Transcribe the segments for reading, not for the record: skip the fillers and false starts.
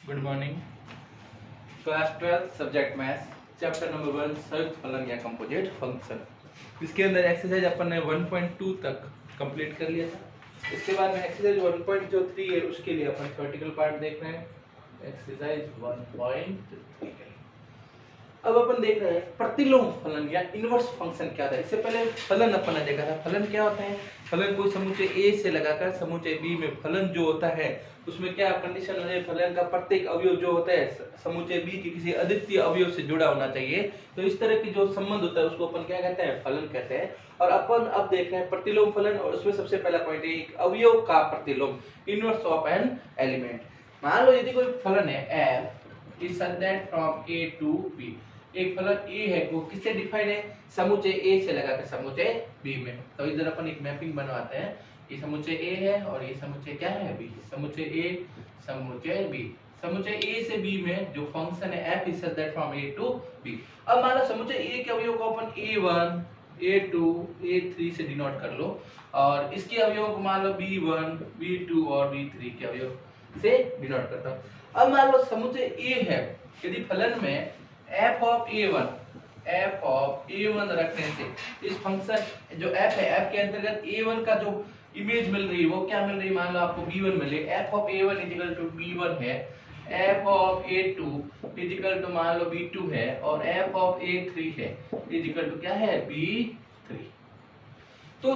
Good morning. Class 12 subject maths chapter number 1 संयुक्त फलन या कंपोजिट फंक्शन। इसके अंदर एक्सरसाइज अपन ने 1.2 तक कंप्लीट कर लिया था। इसके बाद में एक्सरसाइज 1.3 है, उसके लिए अपन थ्योरेटिकल पार्ट देख रहे हैं। एक्सरसाइज 1.3 अब अपन देख रहे हैं प्रतिलोम फलन या इनवर्स फंक्शन क्या था। इससे पहले फलन अपन ने देखा था। फलन क्या होता है? फलन कोई समुच्चय A से लगाकर समुच्चय B में फलन जो होता है उसमें क्या कंडीशन होती है? फलन का प्रत्येक अवयव जो होता है समुच्चय B के किसी अद्वितीय अवयव से जुड़ा होना चाहिए। तो इस तरह की जो संबंध होता है उसको अपन क्या कहते हैं? फलन कहते हैं। और अपन अब देख रहे हैं प्रतिलोम फलन, और उसमें सबसे पहला पॉइंट है एक अवयव का प्रतिलोम, इनवर्स ऑफ एन एलिमेंट। मान लो यदि कोई फलन है f is such that from A to B, एक फलन A है वो किससे डिफाइंड है? समुच्चय A से लगाकर समुच्चय B में। तो इधर अपन एक मैपिंग बनवाते हैं। ये समुच्चय A है और ये समुच्चय क्या है? B। समुच्चय A समुच्चय B। समुच्चय A से B में जो फंक्शन है f is such that from A to B। अब मान लो समुच्चय A के अवयव को अपन A1 A2 A3 से डिनोट कर लो, और इसके अवयवों को मान लो B1 B2 और B3 के अवयव से डिनोट करता हूं। अब मान लो समुच्चय A है, यदि फलन में f of a1 रखने से इस फंक्शन जो f है, f के अंतर्गत a1 का जो इमेज मिल रही है वो क्या मिल रही है? मान लो आपको b1 मिले, f of a1 equal to b1 है, f of a2 equal to मान लो b2 है, और f of a3 है इक्वल टू क्या है? b3। तो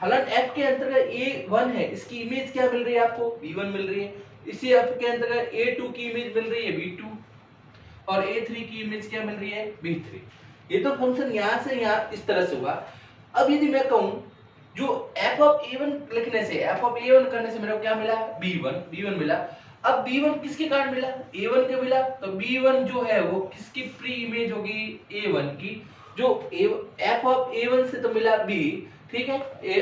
फलन f के अंतर्गत a1 है, इसकी इमेज क्या मिल रही है आपको? b1 मिल रही है। इसी f के अंतर्गत a2 की इमेज मिल रही है b2, और a3 की इमेज क्या मिल रही है? b3। ये तो फंक्शन यहां से यहां इस तरह से हुआ। अब यदि मैं कहूं जो f of a1 लिखने से, f of a1 करने से मेरे को क्या मिला? b1 मिला। अब b1 किसके कारण मिला? a1 के मिला। तो b1 जो है वो किसकी प्री इमेज होगी? a1 की। जो f of a1 से तो मिला b, ठीक है,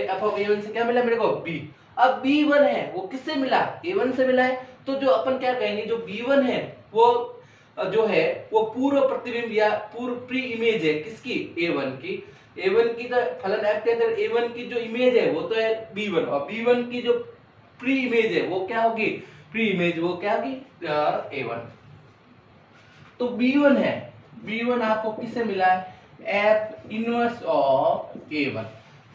f of a1 से क्या मिला मेरे को? b। अब b1 है वो किससे मिला? a1 से मिला है। तो जो अपन क्या कहेंगे, जो b1 है वो जो है वो पूर्व प्रतिबिंब या पूर्व प्री इमेज है किसकी? a1 की। a1 की तो फलन f के अंदर a1 की जो इमेज है वो तो है b1, और b1 की जो प्री इमेज है वो क्या होगी? प्री इमेज वो क्या होगी? a1। तो b1 है, b1 आपको किससे मिला है? f inverse of a1।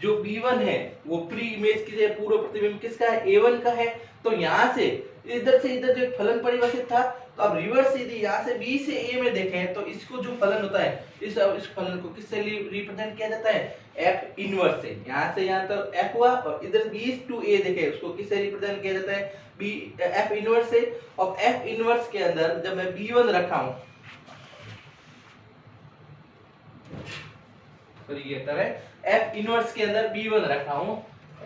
जो b1 है वो प्री इमेज किसे? पूर्व प्रतिबिंब किसका है? a1 का है। तो यहां से इधर जो एक फलन परिभाषित था, तो अब रिवर्स यदि यहाँ से b से a में देखें तो इसको जो फलन होता है इस फलन को किससे रिप्रेजेंट किया जाता है? f इनवर्स से। यहाँ से यहाँ तो f हुआ, और इधर b to a देखें उसको किससे रिप्रेजेंट किया जाता है? f इनवर्स से। और f इनवर्स के अंदर जब मैं b1 रखा हूं, तो ये तरह f इनवर्स के अंदर b1 रखा हूं,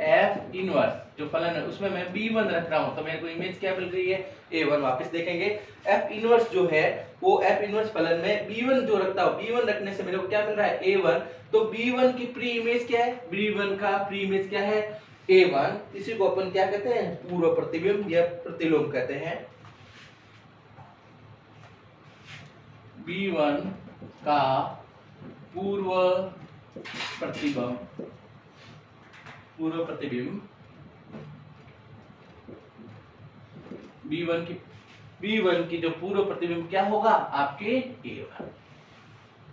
f इनवर्स जो फलन है उसमें मैं b1 रख रहा हूं, तो मेरे को इमेज क्या मिल रही है? a1। वापस देखेंगे f इनवर्स जो है वो f इनवर्स फलन में b1 जो रखता हूं, b1 रखने से मेरे को क्या मिल रहा है? a1। तो b1 की प्री इमेज क्या है? b1 का प्री इमेज क्या है? a1। इसी को अपन क्या कहते हैं? पूर्व प्रतिबिंब या प्रतिलोम कहते हैं। b1 का पूर्व प्रतिबिंब b1 की जो पूर्व प्रतिबिंब क्या होगा? आपके a1।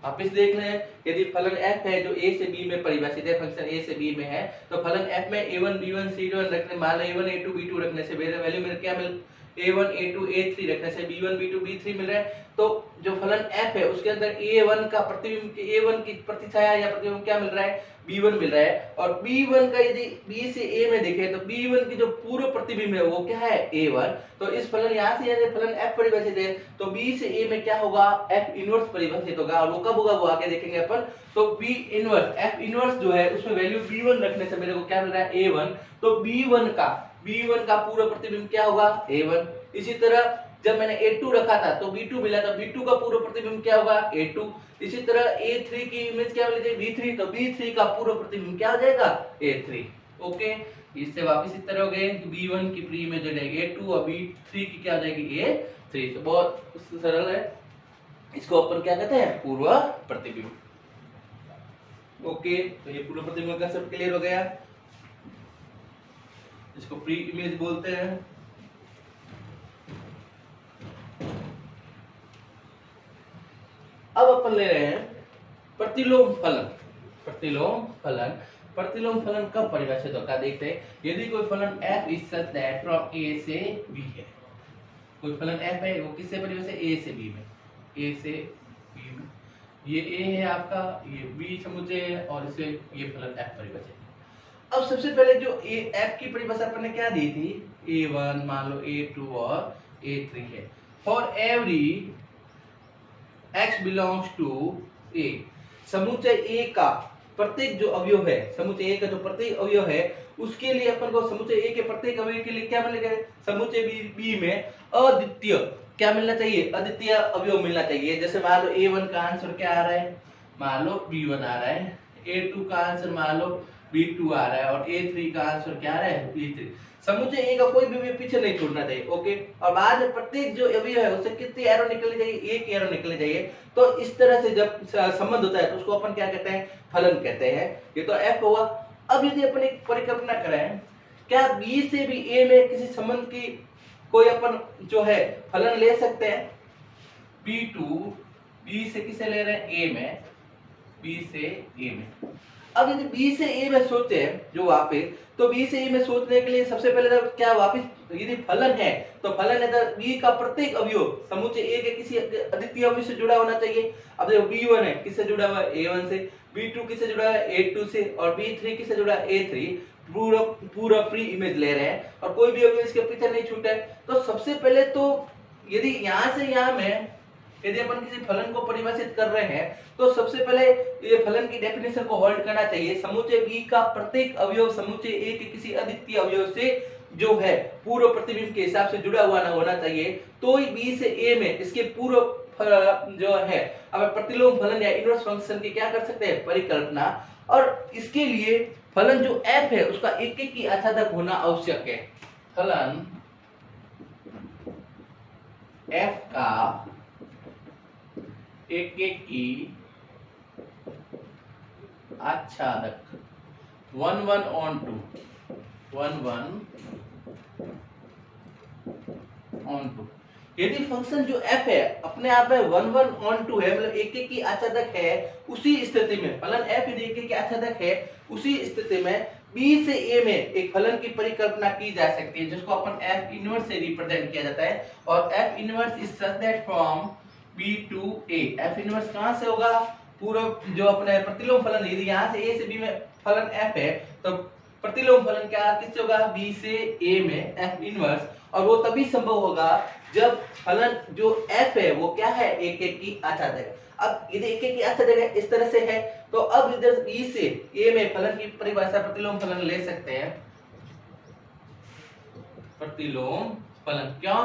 वापिस देख रहे हैं, यदि फलन f है जो a से b में परिभाषित है, फंक्शन a से b में है, तो फलन f में a1 b1 c1 रखने, मान लो a1 a2 b2 रखने से वैल्यू मेरे क्या मिल? a1 a2 a3 रखने से b1 b2 b3 मिल रहा है। तो जो फलन f है उसके अंदर a1 का प्रतिबिंब, a1 की प्रतिछाया या प्रतिबिंब क्या मिल रहा है? b1 मिल रहा है। और b1 का यदि b से a में देखें तो b1 की जो पूर्व प्रतिबिंब है वो क्या है? a1। तो इस फलन यहाँ से यदि फलन f परिभाषित है तो b से a में क्या होगा? f इनवर्स परिभाषित होगा, और वो कब होगा वो आगे देखेंगे अपन। तो b इनवर्स, f इनवर्स जो है उसमें वैल्यू b1 रखने से मेरे को क्या मिल रहा है? a1। तो b1 का पूर्व प्रतिबिंब क्या होगा? a1। इसी तरह जब मैंने a2 रखा था तो b2 मिला, तो b2 का पूर्व प्रतिबिंब क्या होगा? a2। इसी तरह a3 की इमेज क्या मिली थी? b3। तो b3 का पूर्व प्रतिबिंब क्या हो जाएगा? a3। ओके, इससे वापस इस तरह हो गए कि b1 की प्री इमेज हो जाएगी a2 और b3 की क्या हो जाएगी? a3। तो बहुत सरल है, इसको अपन क्या कहते हैं? पूर्व प्रतिबिंब। ओके, तो ये पूर्व प्रतिबिंब का सब क्लियर हो गया। इसको प्री इमेज बोलते हैं। अपन ले रहे हैं प्रतिलोम फलन। प्रतिलोम फलन, प्रतिलोम फलन कब परिभाषित होता है देखते हैं। यदि कोई फलन f is such that from a से b है, कोई फलन f है वो किससे परिभाषित है, a से b में, a से b में, ये a है आपका, ये b समुच्चय है और इसे ये फलन f परिभाषित है। अब सबसे पहले जो f की परिभाषा अपन ने क्या दी थी, a1 मान लो a2 और a3 है। For every x belongs to a, समुच्चय a का प्रत्येक जो अवयव है, समुच्चय a का जो प्रत्येक अवयव है उसके लिए अपन को समुच्चय a के प्रत्येक अवयव के लिए क्या मिलेगा, समुच्चय b में अद्वितीय क्या मिलना चाहिए, अद्वितीय अवयव मिलना चाहिए। जैसे मान लो a1 का आंसर क्या आ रहा है, मान लो b1 आ रहा है, a2 का आंसर मान लो b2 आ रहा है और a3 का आंसर क्या आ रहा है, b3। समुच्चय a का कोई भी पीछे नहीं छोड़ना चाहिए। ओके, और बाद में प्रत्येक जो अवयव है उससे कितनी एरो निकलनी चाहिए, एक एरो निकलनी चाहिए। तो इस तरह से जब संबंध होता है तो उसको अपन क्या कहते हैं, फलन कहते हैं। ये तो f हुआ। अब यदि अपन एक परिकल्पना करें, क्या b से भी a में किसी संबंध की कोई अपन जो है फलन ले सकते हैं। b2 b से किसे ले रहे हैं, a में, b से a में। अब यदि b से a में सोचते हैं जो वापिस, तो b से a में सोचने के लिए सबसे पहले तो क्या वापिस यदि फलन है तो फलन है तो b का प्रत्येक अवयव समुच्चय a के किसी अद्वितीय अवयव से जुड़ा होना चाहिए। अब देखो b1 है किससे जुड़ा हुआ है, a1 से, b2 किससे जुड़ा है, a2 से, और b3 किससे जुड़ा है, a3। पूरा फ्री इमेज ले रहे हैं और कोई भी अवयव इसके पीछे नहीं छूटा है। तो सबसे पहले तो यदि यहाँ से यहाँ में यदि अपन किसी फलन को परिभाषित कर रहे हैं तो सबसे पहले ये फलन की डेफिनेशन को होल्ड करना चाहिए। समुच्चय b का प्रत्येक अवयव समुच्चय a के किसी अद्वितीय अवयव से जो है पूर्व प्रतिबिंब के हिसाब से जुड़ा हुआ ना होना चाहिए। तो ही b से a में इसके पूर्व जो है अब प्रतिलोम फलन या इनवर्स फंक्शन की क्या कर सकते हैं, परिकल्पना। और इसके लिए फलन जो f है उसका एक एक की आच्छादक होना आवश्यक है। फलन f का एक एक की आच्छादक 1 1 on 2 1 1 on 2। यदि फंक्शन जो f है अपने आप में 1 1 on 2 है, मतलब एक एक की आच्छादक है, उसी स्थिति में फलन f यदि एक एक की आच्छादक है उसी स्थिति में b से a में एक फलन की परिकल्पना की जा सकती है जिसको अपन f इनवर्स से रिप्रेजेंट किया जाता है। और f inverse is such that from b to a, f inverse कहां से होगा, पूरा जो अपने प्रतिलोम फलन यदि यहां से a से b में फलन f है तो प्रतिलोम फलन क्या किससे होगा, b से a में f इनवर्स। और वो तभी संभव होगा जब फलन जो f है वो क्या है, एक एक की आच्छादक। अब यदि एक एक की आच्छादक है इस तरह से है तो अब इधर b से a में फलन की परिभाषा प्रतिलोम फलन ले सकते हैं। प्रतिलोम फलन क्यों,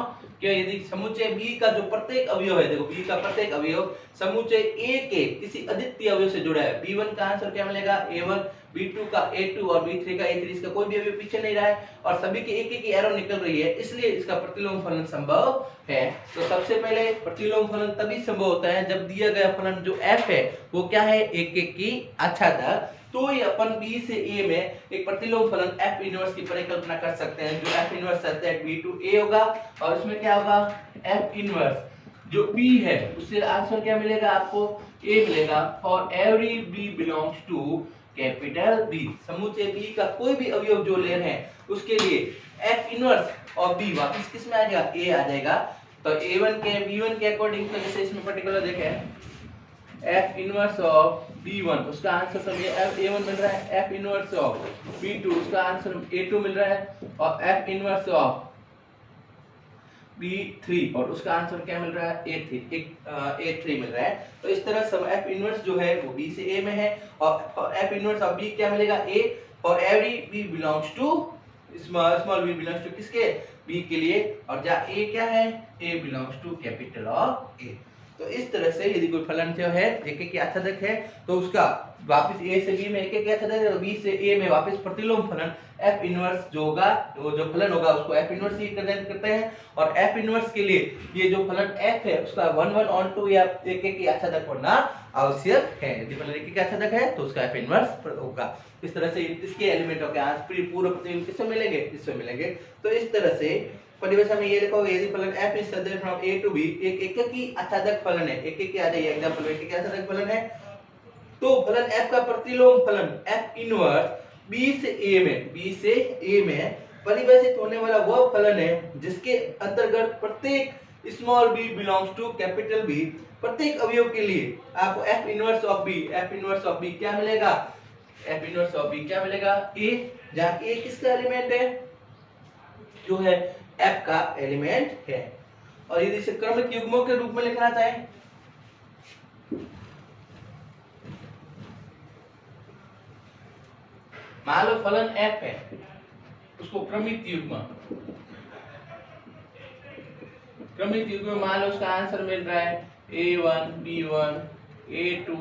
क्या यदि समुच्चय b का जो प्रत्येक अवयव है, देखो b का प्रत्येक अवयव समुच्चय a के किसी अद्वितीय अवयव से जुड़ा है। b1 का आंसर क्या मिलेगा, a1, b2 का a2 और b3 का a3, इसका कोई भी अवयव पीछे नहीं रहा है और सभी की एक एक की एरो निकल रही है, इसलिए इसका प्रतिलोम फलन संभव है। तो सबसे पहले प्रतिलोम फलन तभी संभव होता है जब दिया गया फलन जो f है वो क्या है, एक एक की आच्छादक। तो ही अपन b से a में एक प्रतिलोम फलन f इनवर्स की परिकल्पना कर सकते हैं जो f inverse such that b to a होगा। और इसमें क्या होगा, f इनवर्स जो b है उससे आंसर क्या मिलेगा आपको, a मिलेगा। For every b belongs to capital B, समुच्चय b का कोई भी अवयव जो ले रहे हैं उसके लिए f इनवर्स और b वापस किस में आ जाएगा, a आ जाएगा। तो a1 के b1 के अकॉर्डिंग तो जैसे इसमें पर्टिकुलर देखें f इनवर्स ऑफ b1 उसका आंसर सब ये a1 मिल रहा है, f इनवर्स ऑफ b2 उसका आंसर a2 मिल रहा है और f इनवर्स ऑफ b3 और उसका आंसर क्या मिल रहा है, a3 मिल रहा है। तो इस तरह सब f इनवर्स जो है वो b से a में है और f इनवर्स ऑफ b क्या मिलेगा, a। और every b belongs to small b belongs to किसके, b के लिए, और जहाँ a क्या है, a belongs to capital of a। तो इस तरह से यदि कोई फलन जो है एक एक की आच्छादक है तो उसका वापस a से b में एक एक की आच्छादक है, b से a में वापस प्रतिलोम फलन f इनवर्स जो होगा, वो जो फलन होगा उसको f इनवर्स ही रिप्रेजेंट करते हैं। और f इनवर्स के लिए ये जो फलन f है उसका 1 1 on 2 या एक एक की आच्छादक होना आवश्यक है। यदि फलन एक एक की आच्छादक है तो उसका f इनवर्स होगा। इस तरह से इसके एलिमेंटों के पूर्ण प्रतिबिंब किससे मिलेंगे, इससे मिलेंगे। तो इस तरह से परिभाषा में ये लिखा होगा यदि फलन f इज सदस्य फ्रॉम a टू b एक एककी आच्छादक फलन है, एककी आ जाइए एग्जांपल में एककी आच्छादक फलन है, तो फलन f का प्रतिलोम फलन f इनवर्स b से a में परिभाषित होने वाला वह फलन है जिसके अंतर्गत प्रत्येक small b belongs to capital B, प्रत्येक अवयव के लिए आपको f इनवर्स ऑफ b क्या मिलेगा, f इनवर्स ऑफ b क्या मिलेगा, a, जहां a किसका एलिमेंट है, जो है f का एलिमेंट है। और यदि इसे क्रमिक युग्मों के रूप में लिखना चाहें, मान लो फलन f है, उसको क्रमिक युग्म मान लो उसका आंसर मिल रहा है a1 b1 a2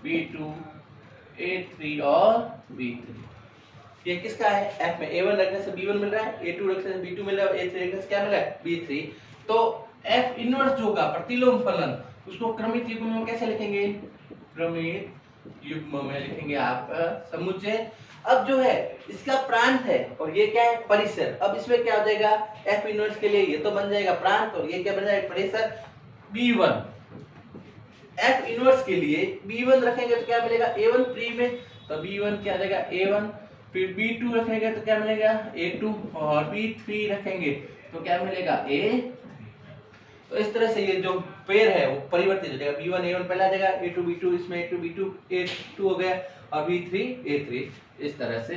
b2 a3 और b3। ये किसका है, f में a1 रखने से b1 मिल रहा है, a2 रखने से b2 मिल रहा है, a3 रखने से क्या मिल रहा है, b3। तो f इनवर्स जो होगा प्रतिलोम फलन, उसको क्रमिक युग्म में कैसे लिखेंगे, क्रमिक युग्म में लिखेंगे आप समुच्चय। अब जो है इसका प्रांत है और ये क्या है, परिसर। अब इसमें क्या हो जाएगा, f इनवर्स के लिए ये तो बन जाएगा प्रांत और ये क्या बन जाएगा, परिसर। b1 f इनवर्स के लिए b1 रखेंगे तो क्या मिलेगा, a1 प्री में, तो b1 क्या आ जाएगा a1, फिर b2 रखेंगे तो क्या मिलेगा a2 और b3 रखेंगे तो क्या मिलेगा a। तो इस तरह से ये जो पेयर है वो परिवर्तित हो जाएगा, b1 a1 पहला आ जाएगा, a2 b2 इसमें a2 b2 a2 हो गया और b3 a3। इस तरह से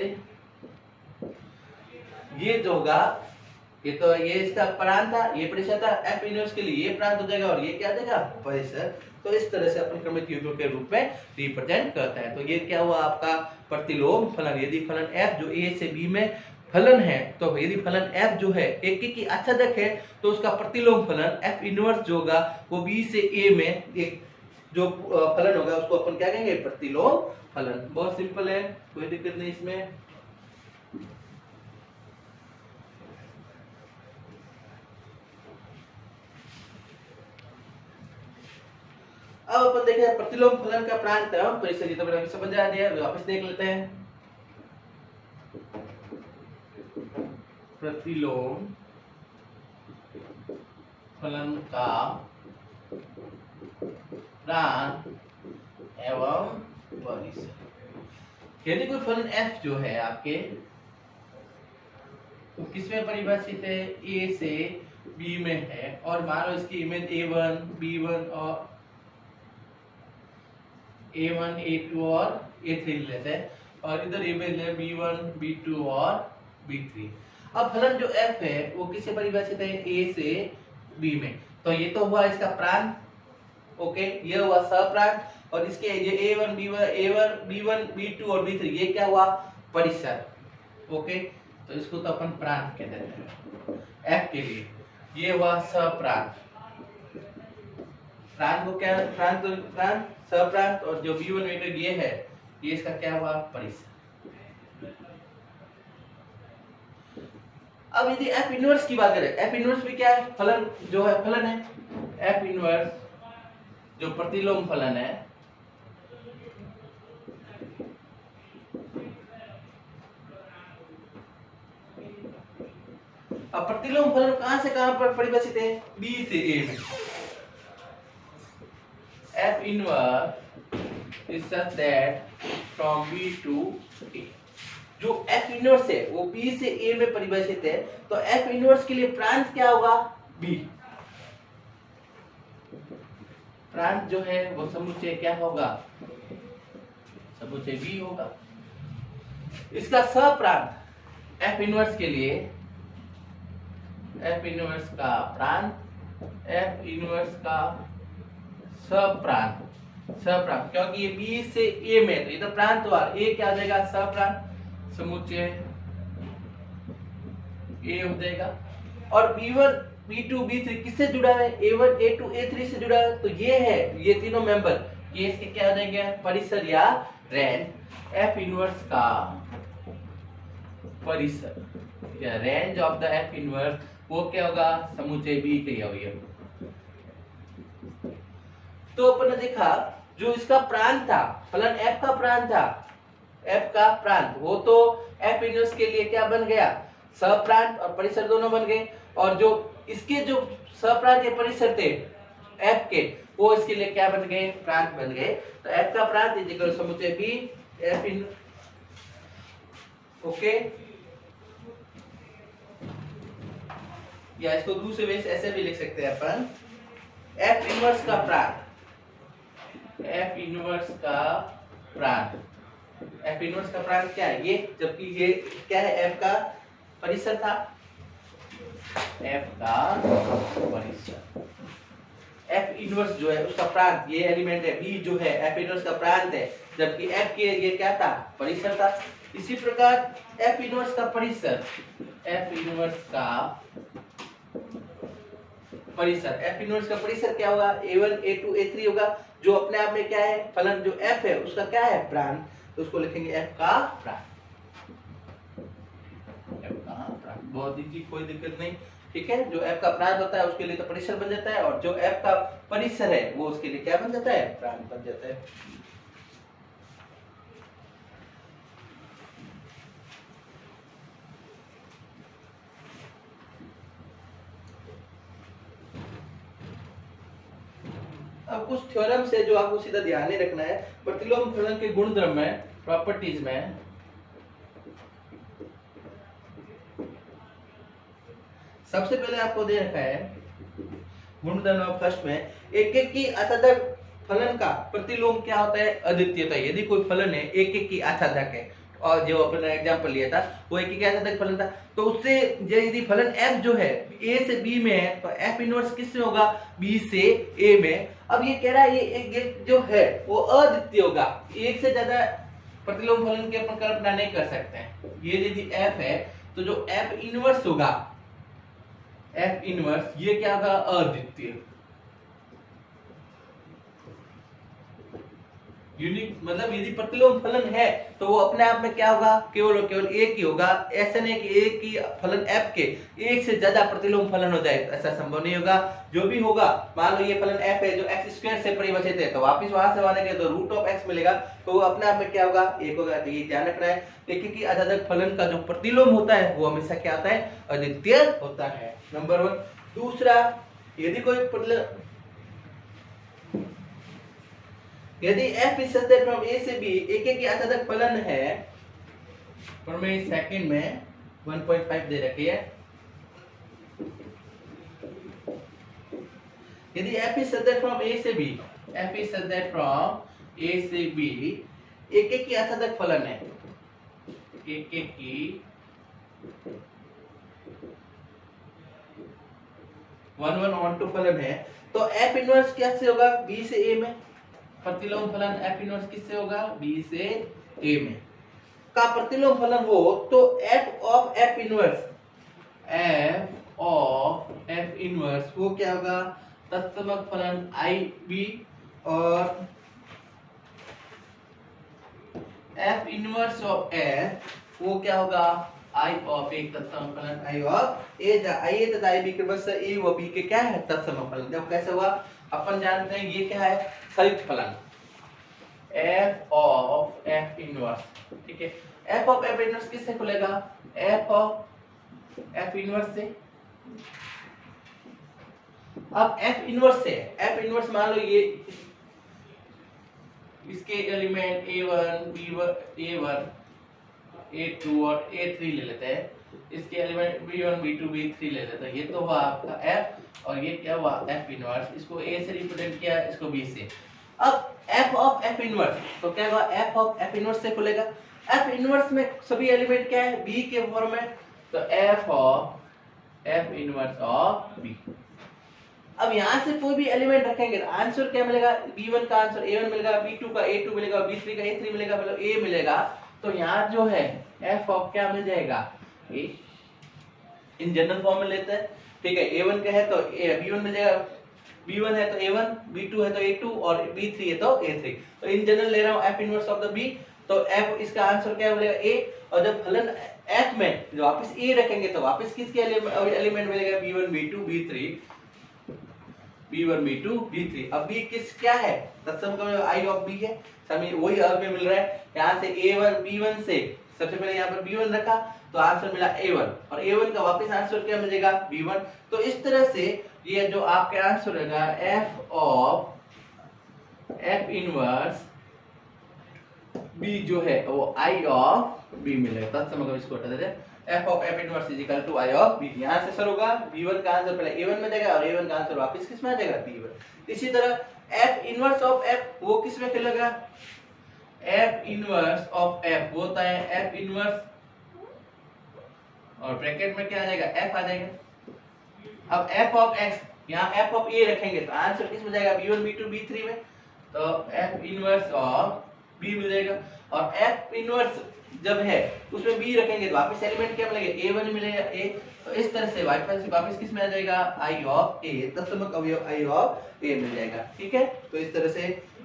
ये जो होगा, ये तो ये इसका प्रांत था, ये परिसर था, f इनवर्स के लिए ये प्रांत हो जाएगा और ये क्या आ जाएगा, परिसर। तो इस तरह से अपन क्रमिक युग्म के रूप में रिप्रेजेंट करता है। तो ये क्या हुआ आपका प्रतिलोम फलन। यदि फलन f जो a से b में फलन है, तो यदि फलन f जो है एककी आच्छादक है तो उसका प्रतिलोम फलन f इनवर्स जो होगा वो b से a में एक जो फलन होगा उसको अपन क्या कहेंगे, प्रतिलोम फलन। बहुत सिंपल है, कोई दिक्कत नहीं इसमें। अब अपन देखें प्रतिलोम फलन का प्रांत परिसर, ये तो मैंने समझ आ दिया, वापस देख लेते हैं। प्रतिलोम फलन का प्रांत एवं परिसर। यदि कोई फलन f जो है आपके, तो किसमें परिभाषित है, a से b में है और मान लो इसकी इमेज a1 b1 और a1 a2 और a3 लेते हैं और इधर इमेज है b1 b2 और b3। अब फलन जो f है वो किससे परिभाषित है, a से b में, तो ये तो हुआ इसका प्रांत, ओके, ये हुआ सहप्रांत। और इसके ये a1 b1 b2 और b3 ये क्या हुआ, परिसर, ओके। तो इसको तो अपन प्रांत कहते हैं f के लिए। ये हुआ सहप्रांत, प्रांत को क्या, प्रांत सहप्रांत, और जो b1 b2 ये है ये इसका क्या हुआ, परिसर। अब यदि f इनवर्स की बात करें, f इनवर्स भी क्या है, फलन जो है, फलन है। f इनवर्स जो प्रतिलोम फलन है, अब प्रतिलोम फलन कहां से कहां पर परिभाषित है, b से a में। f inverse is such that from b to a, जो f इनवर्स है वो b से a में परिभाषित है, तो f इनवर्स के लिए प्रांत क्या होगा, b। प्रांत जो है वो समुच्चय क्या होगा, समुच्चय b होगा। इसका सहप्रांत f इनवर्स के लिए, f इनवर्स का प्रांत, f इनवर्स का सहप्रांत, क्योंकि ये b से a में, तो ये तो प्रांत हुआ, a क्या आ जाएगा, सहप्रांत, समुच्चय a हो जाएगा। और b1 b2 b3 किससे जुड़ा है, a1 a2 a3 से जुड़ा है, तो ये है, ये तीनों मेंबर, ये इसके क्या हो जाएंगे, परिसर या रेंज। f इनवर्स का परिसर या range of the f inverse वो क्या होगा, समुच्चय b के अवयव। तो अपन ने देखा जो इसका प्रांत था, फलन f का प्रांत था, f का प्रांत वो तो f इनवर्स के लिए क्या बन गया, सहप्रांत और परिसर दोनों बन गए। और जो इसके जो सप्रांतीय परिसर थे एफ के, वो इसके लिए क्या बन गए, प्रांत बन गए। तो एफ का प्रांत इक्वल समुच्चय बी एफ इन, ओके, या इसको दूसरे वे से ऐसे भी लिख सकते हैं अपन, एफ इनवर्स का प्रांत, एफ इनवर्स का प्रांत, एफ इनवर्स का प्रांत क्या है ये, जबकि ये क्या है, एफ का परिसर था, एफ का परिसर, एफ इनवर्स जो है उसका प्रांत, ये एलिमेंट है बी जो है एफ इनवर्स का प्रांत है, जबकि एफ के ये क्या था, परिसर था। इसी प्रकार एफ इनवर्स का परिसर, एफ इनवर्स का परिसर, एफ इनवर्स का परिसर क्या होगा, a1 a2 a3 होगा, जो अपने आप में क्या है, फलन जो f है उसका क्या है, प्रांत, तो उसको लिखेंगे f का प्रांत, f का प्रांत, बहुत इजी, कोई दिक्कत नहीं, ठीक है। जो f का प्रांत होता है उसके लिए तो परिसर बन जाता है, और जो f का परिसर है वो उसके लिए क्या बन जाता है, प्रांत बन जाता है। अब कुछ थ्योरम से जो आपको सीधा ध्यान नहीं रखना है, प्रतिलोम फलन के गुणधर्म में, प्रॉपर्टीज में, सबसे पहले आपको दे रखा है गुणधर्म फर्स्ट में, एक एक की आच्छादक फलन का प्रतिलोम क्या होता है, अद्वितीयता। यदि कोई फलन है एक एक की आच्छादक है, और जो अपने एग्जांपल लिया था वो एक एक की आच्छादक फलन था, तो उससे यदि फलन f जो है a से b में है तो f इनवर्स किससे होगा, b से a में। अब ये कह रहा है ये एक जो है वो अद्वितीय होगा, एक से ज्यादा प्रतिलोम फलन की अपन कल्पना नहीं कर सकते हैं। ये यदि f है तो जो f इनवर्स होगा, f इनवर्स ये क्या होगा, अद्वितीय, यूनिक, मतलब यदि प्रतिलोम फलन है तो वो अपने आप में क्या होगा, केवल और केवल एक ही होगा। ऐसा नहीं कि एक ही फलन f के एक से ज्यादा प्रतिलोम फलन हो जाए, ऐसा संभव नहीं होगा। जो भी होगा, मान लो ये फलन f है जो x² से परिभाषित है, तो वापस वहां से आने के तो रूट ऑफ x मिलेगा, तो वो अपने आप में क्या होगा, एक होगा। तो ये ध्यान रखना है, एक ही आच्छादक फलन का जो प्रतिलोम होता है वो हमेशा क्या होता है, अद्वितीय होता है, नंबर 1। दूसरा, यदि कोई यदि f is such that from a से b एक एक की आच्छादक फलन है, और मैं सेकंड में 1.5 दे रखी है, यदि f is such that from a से b, f is such that from a से b एक एक की आच्छादक फलन है, एक एक की 1 1 on 2 फलन है, तो f इनवर्स कैसे होगा, b से a में, प्रतिलोम फलन f इनवर्स किससे होगा, b से a में का प्रतिलोम फलन हो, तो f of f inverse, f of f inverse वो क्या होगा, तत्समक फलन ib, और f इनवर्स ऑफ f वो क्या होगा, i ऑफ एक तत्समक फलन i ऑफ a, जहां i तथा ib के बस a व b के क्या है, तत्समक फलन। जब कैसे हुआ, अपन जानते हैं ये क्या है, संयुक्त फलन, f ऑफ f इनवर्स, ठीक है। f ऑफ f इनवर्स किससे खुलेगा, f ऑफ f इनवर्स से। अब f इनवर्स से, f इनवर्स मान लो ये इसके element a1 b1 a1 a2 और a3 ले लेते हैं, इसके एलिमेंट b1 b2 b3 ले लेते हैं, ये तो हुआ आपका f, और ये क्या हुआ, f इनवर्स, इसको a से रिप्रेजेंट किया, इसको b से। अब f ऑफ f इनवर्स तो क्या होगा, f ऑफ f इनवर्स से खुलेगा, f इनवर्स में सभी एलिमेंट क्या है, b के फॉर्म में, तो f of f inverse of b। अब यहां से कोई भी एलिमेंट रखेंगे तो आंसर क्या मिलेगा, b1 का आंसर a1 मिलेगा, b2 का a2 मिलेगा, b3 का a3 मिलेगा, मतलब a मिलेगा। तो यहाँ जो है f ऑफ क्या मिल जाएगा, a, इन जनरल फॉर्म में लेते हैं, ठीक है। a1 का है तो b1 मिल जाएगा, b1 है तो a1, b2 है तो a2 और b3 है तो a3। तो इन जनरल ले रहा हूं f inverse of the b, तो f इसका आंसर क्या मिलेगा, a, और जब फलन f में जो वापस a रखेंगे तो वापस किसके एलिमेंट मिलेगा, b1 b2 b3, b1 b2 b3। अब b किस क्या है, तत्सम का i ऑफ b है, सभी वही अर्थ में मिल रहा है। यहाँ से a1 b1 से सबसे पहले यहाँ पर b1 रखा, तो आंसर मिला a1 और a1 का वापस आंसर क्या मिलेगा b1। तो इस तरह से ये जो आपका आंसर होगा f इनवर्स b जो है वो i ऑफ b मिलेगा। तत्समग्र इसको हटा देते हैं f of f inverse is equal to i of b। यहां से सर होगा b1 का आंसर पहले a1 में जाएगा और a1 का आंसर वापस किस में आ जाएगा b1। इसी तरह f इनवर्स ऑफ f वो किस में खेलेगा f इनवर्स ऑफ f वो होता है f इनवर्स और ब्रैकेट में क्या आ जाएगा f आ जाएगा। अब f ऑफ x यहाँ f ऑफ a रखेंगे तो आंसर किस में जाएगा b1 b2 b3 में। तो f इनवर्स ऑफ b मिल जाएगा और f इनवर्स जब है उसमें b रखेंगे तो वापस एलिमेंट क्या मिलेगा a1 मिलेगा a। तो इस तरह से वापस किस में आ जाएगा i ऑफ a तत्समक अवयव i ऑफ a मिल जाएगा। ठीक है, तो इस तरह से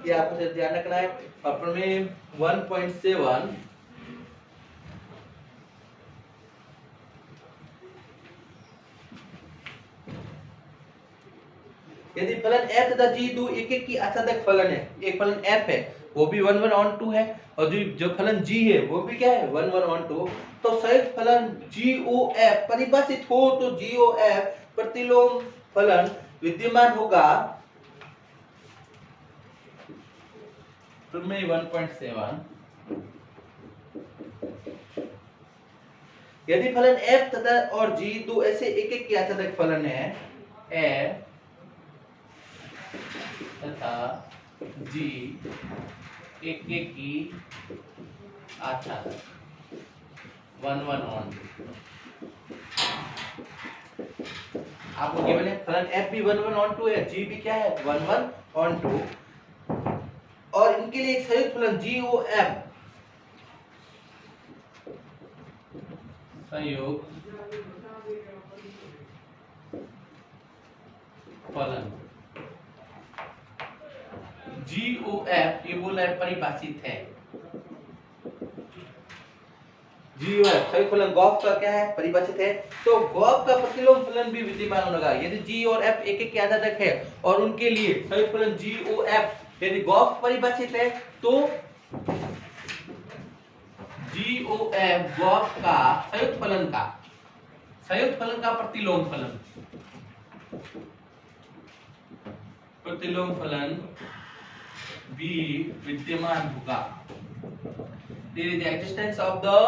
ये आपको ध्यान रखना है। और प्रमेय 1.7 यदि फलन f तथा g दो एक एक की आच्छादक फलन है, एक फलन f है वो भी 1 1 on 2 है और जो फलन g है वो भी क्या है 1 1 on 2। तो संयुक्त फलन GOF परिभाषित हो तो GOF प्रतिलोम फलन विद्यमान होगा। प्रमेय 1.7 यदि फलन f तथा और g दो ऐसे एक एक की आच्छादक फलन है f तथा g एक एक की आच्छादक 1 1 on 2 आपको केवल है फलन f भी 1 1 on 2 है, g भी क्या है 1 1 on 2 और इनके लिए एक संयुक्त फलन GOF संयुक्त फलन GOF ये बोला है परिभाषित है। GOF संयुक्त फलन GOF का क्या है परिभाषित है। तो GOF का प्रतिलोम फलन भी विद्यमान होगा यदि G और F एक एक के आधारक है और उनके लिए संयुक्त फलन GOF यदि GOF परिभाषित है तो GOF GOF का संयुक्त फलन का प्रतिलोम फलन भी विद्यमान होगा। There is the existence of the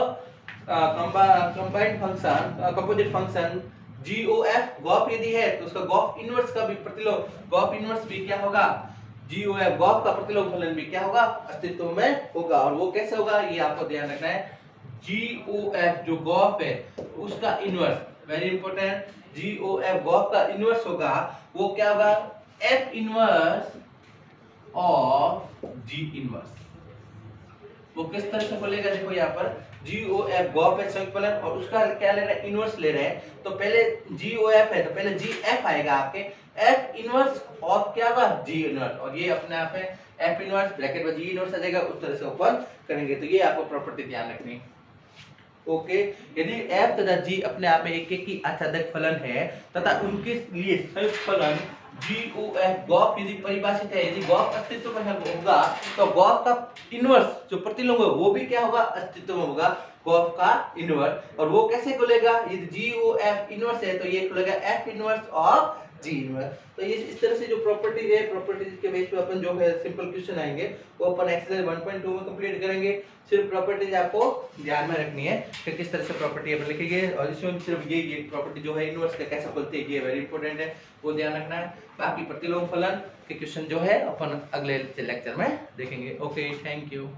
combined function composite function GOF GOF यदि है तो उसका GOF इनवर्स का भी प्रतिलोम GOF इनवर्स भी क्या होगा GOF GOF का प्रतिलोम फलन भी क्या होगा अस्तित्व में होगा। और वो कैसे होगा ये आपको ध्यान रखना है। GOF जो GOF है उसका inverse very important GOF GOF का इनवर्स होगा वो क्या होगा F inverse of G inverse. वो किस तरह से बोलेगा देखो यहाँ पर GOF GOF है संयुक्त फलन और उसका क्या ले रहा है इनवर्स ले रहे हैं। तो पहले GOF है तो पहले GF आएगा आपके F इनवर्स ऑफ क्या होगा G इनवर्स और ये अपने आप में F इनवर्स ब्रैकेट में G इनवर्स आ जाएगा उस तरह से ओपन करेंगे। तो ये आपको प्रॉपर्टी ध्यान रखनी है। ओके यदि f तथा g अपने आप में एक एक की आच्छादक फलन है तथा उनके लिए संयुक्त फलन GOF GOF यदि परिभाषित है यदि GOF अस्तित्व में होगा तो GOF का इनवर्स जो प्रतिलोम है वो भी क्या होगा अस्तित्व में होगा GOF का इनवर्स। और वो कैसे खुलेगा यदि GOF इनवर्स है तो ये खुलेगा F inverse of G inverse. तो ये इस तरह से जो प्रॉपर्टी है प्रॉपर्टीज के बेस पे अपन जो है सिंपल क्वेश्चन आएंगे वो अपन एक्सरसाइज 1.2 में कंप्लीट करेंगे। सिर्फ प्रॉपर्टीज आपको ध्यान में रखनी है कि किस तरह से प्रॉपर्टी अपन लिखेंगे और इसमें सिर्फ ये प्रॉपर्टी जो है इनवर्स का कैसे खुलती है ये वेरी इंपॉर्टेंट है वो ध्यान रखना है। बाकी प्रतिलोम फलन के क्वेश्चन जो है अपन अगले लेक्चर में देखेंगे। Okay thank you.